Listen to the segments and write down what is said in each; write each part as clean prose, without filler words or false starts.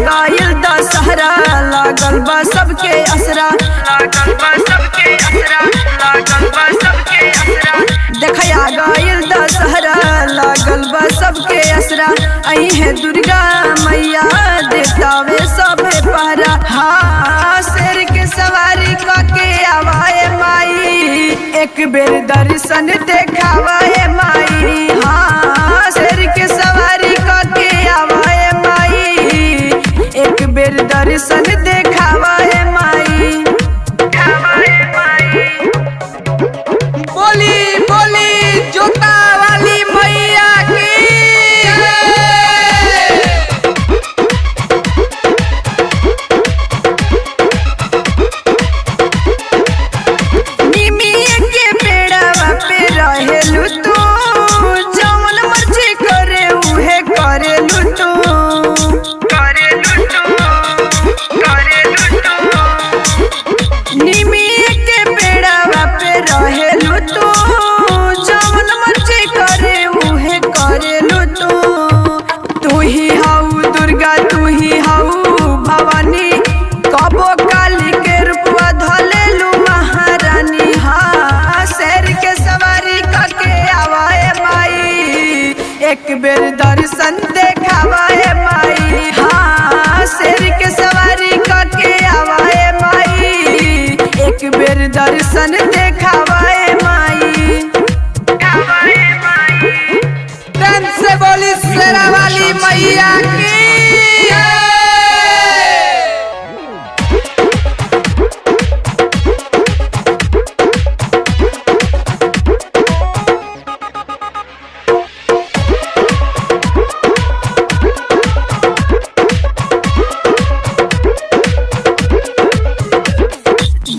गइल दशहरा लागल बा सबके असरा, लागल बा सबके असरा, लागल बा सबके असरा। देखया गइल दशहरा लागल बा सबके असरा, आई है दुर्गा मैया देतावे सबे पहरा। हाँ शेर के सवारी कके आवाए माई, एक बेर दर्शन देखावाए माई। हाँ शेर के सवारी कके आवाए माई, एक बेर दर्शन देखावाए माई। बोली बोली जोता वाली मैया की निमिया के पेड़वा पे रहेलू तू, जौन मर्जी करे उहे करेलू तू, करेलू तू, करेलू तू। निमिया के पेड़वा पे रहेलू तू, जौन मर्जी करे उहे करेलू तू। तू ही हऊ दुर्गा, तू ही हऊ भवानी, कबो काली के रूपवा धलेलू महारानी। हाँ शेर के सवारी करके आवाए माई, एक बेर दर्शन देखावाए माई। हाँ शेर के सवारी करके आवाए माई, एक बेर दर्शन देखावाए माई। प्रेम से बोली शेरा वाली मैया की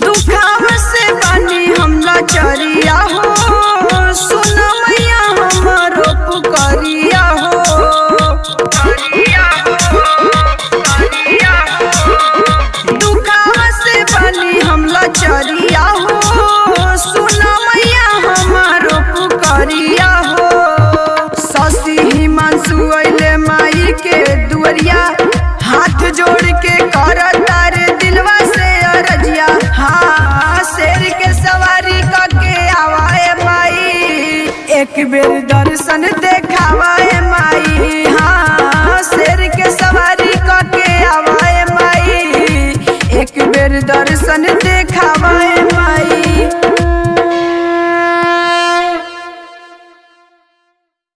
दुखाव से बानी हमला चरिया हो, सुन मैया हमारो पुकरिया हो, करिया हो, करिया हो। दुखाव से बानी हमला चरिया हो, सुन मैया हमारो पुकरिया हो। शशि हिमांशु अइले माई के दुअरिया, हाथ जोड़ के करता रे दिलवा से अरजिया। हाँ शेर के सवारी करके आवाए माई, एक बेर दर्शन देखावाए माई। हाँ शेर के सवारी करके आवाए माई, एक बेर दर्शन देखावाए माई।